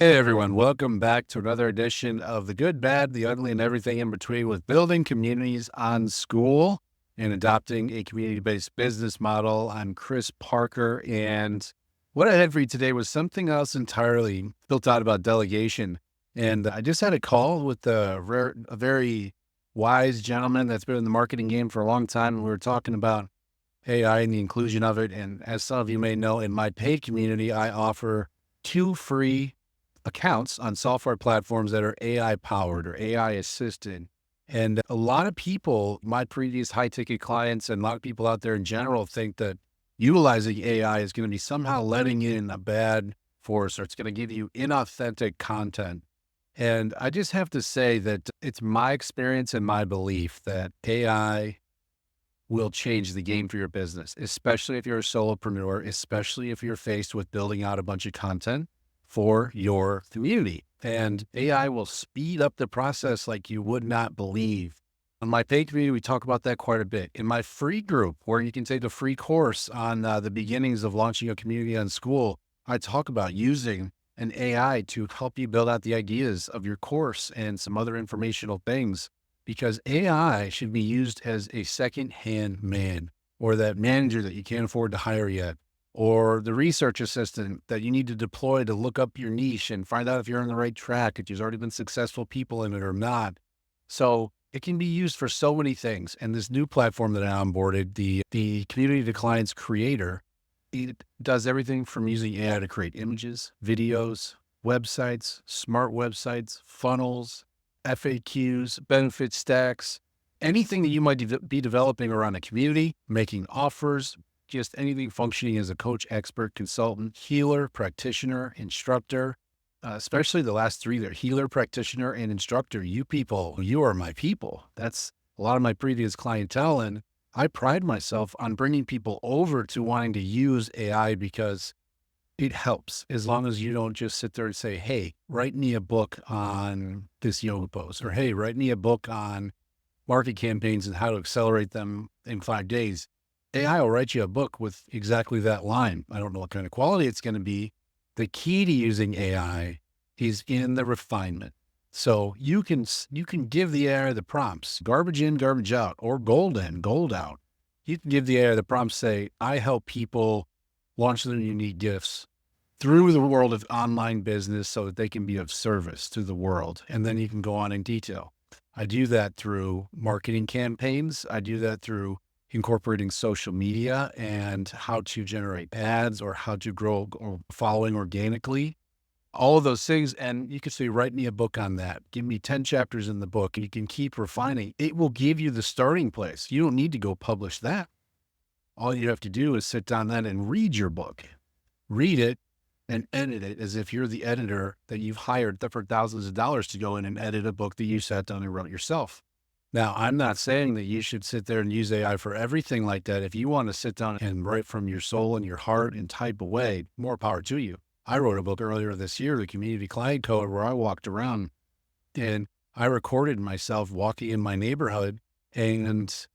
Hey everyone, welcome back to another edition of The Good, Bad, the Ugly, and Everything in Between with building communities on school and adopting a community-based business model. I'm Chris Parker, and what I had for you today was something else entirely built out about delegation. And I just had a call with a very wise gentleman that's been in the marketing game for a long time, and we were talking about AI and the inclusion of it. And as some of you may know, in my paid community, I offer 2 free accounts on software platforms that are AI powered or AI assisted. And a lot of people, my previous high ticket clients and a lot of people out there in general think that utilizing AI is going to be somehow letting in a bad force or it's going to give you inauthentic content. And I just have to say that it's my experience and my belief that AI will change the game for your business, especially if you're a solopreneur, especially if you're faced with building out a bunch of content for your community. And AI will speed up the process like you would not believe. On my paid community, we talk about that quite a bit. In my free group, where you can take a free course on the beginnings of launching a community on school, I talk about using an AI to help you build out the ideas of your course and some other informational things because AI should be used as a second-hand man or that manager that you can't afford to hire yet, or the research assistant that you need to deploy to look up your niche and find out if you're on the right track, if there's already been successful people in it or not. So it can be used for so many things. And this new platform that I onboarded, the Community to Clients Creator, it does everything from using AI to create images, videos, smart websites, funnels, FAQs, benefit stacks, anything that you might be developing around a community, making offers, just anything functioning as a coach, expert, consultant, healer, practitioner, instructor, especially the last three there, healer, practitioner, and instructor. You people, you are my people. That's a lot of my previous clientele. And I pride myself on bringing people over to wanting to use AI because it helps as long as you don't just sit there and say, hey, write me a book on this yoga pose, or hey, write me a book on market campaigns and how to accelerate them in 5 days. AI will write you a book with exactly that line. I don't know what kind of quality it's going to be. The key to using AI is in the refinement. So you can give the AI the prompts, garbage in, garbage out, or gold in, gold out. You can give the AI the prompts, say, I help people launch their unique gifts through the world of online business so that they can be of service to the world. And then you can go on in detail. I do that through marketing campaigns. I do that through incorporating social media and how to generate ads or how to grow or following organically, all of those things. And you can say, write me a book on that. Give me 10 chapters in the book and you can keep refining. It will give you the starting place. You don't need to go publish that. All you have to do is sit down then and read your book, read it and edit it as if you're the editor that you've hired for thousands of dollars to go in and edit a book that you sat down and wrote yourself. Now, I'm not saying that you should sit there and use AI for everything like that. If you want to sit down and write from your soul and your heart and type away, more power to you. I wrote a book earlier this year, the Community Client Code, where I walked around and I recorded myself walking in my neighborhood and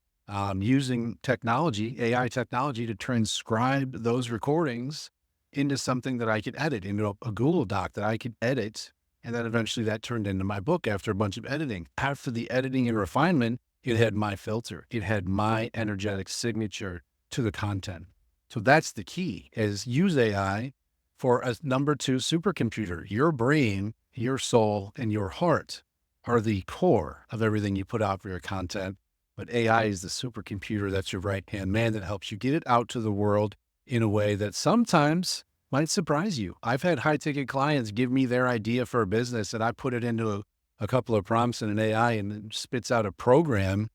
using technology, AI technology, to transcribe those recordings into something that I could edit, into a Google Doc that I could edit. And then eventually that turned into my book after a bunch of editing. After the editing and refinement, it had my filter. It had my energetic signature to the content. So that's the key, is use AI for a number two supercomputer. Your brain, your soul, and your heart are the core of everything you put out for your content. But AI is the supercomputer. That's your right-hand man that helps you get it out to the world in a way that sometimes might surprise you. I've had high ticket clients give me their idea for a business and I put it into a couple of prompts in an AI and it spits out a program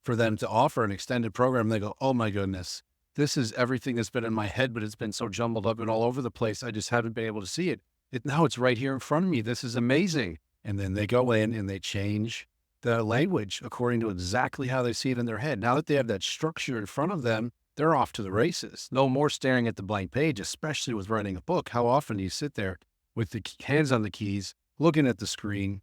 for them to offer, an extended program. They go, oh my goodness, this is everything that's been in my head, but it's been so jumbled up and all over the place. I just haven't been able to see it. Now it's right here in front of me. This is amazing. And then they go in and they change the language according to exactly how they see it in their head. Now that they have that structure in front of them, they're off to the races. No more staring at the blank page, especially with writing a book. How often do you sit there with the hands on the keys, looking at the screen?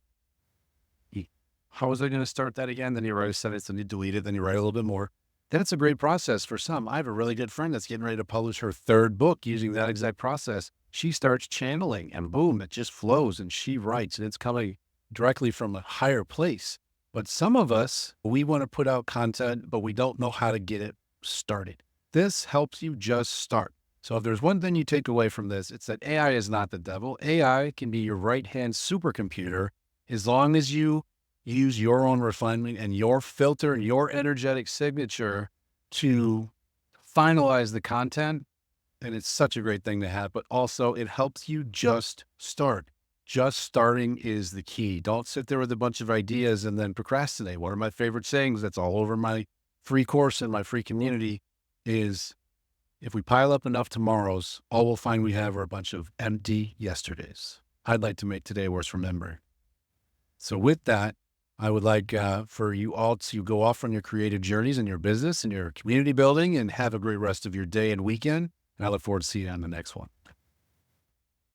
How was I going to start that again? Then you write a sentence, then you delete it, then you write a little bit more. That's a great process for some. I have a really good friend that's getting ready to publish her third book using that exact process. She starts channeling and boom, it just flows and she writes and it's coming directly from a higher place. But some of us, we want to put out content, but we don't know how to get it started. This helps you just start. So if there's one thing you take away from this, it's that AI is not the devil. AI can be your right-hand supercomputer as long as you use your own refinement and your filter and your energetic signature to finalize the content. And it's such a great thing to have, but also it helps you just start. Just starting is the key. Don't sit there with a bunch of ideas and then procrastinate. One of my favorite sayings that's all over my free course in my free community is, if we pile up enough tomorrows, all we'll find we have are a bunch of empty yesterdays. I'd like to make today worth remembering. So with that, I would like for you all to go off on your creative journeys in your business and your community building and have a great rest of your day and weekend. And I look forward to seeing you on the next one.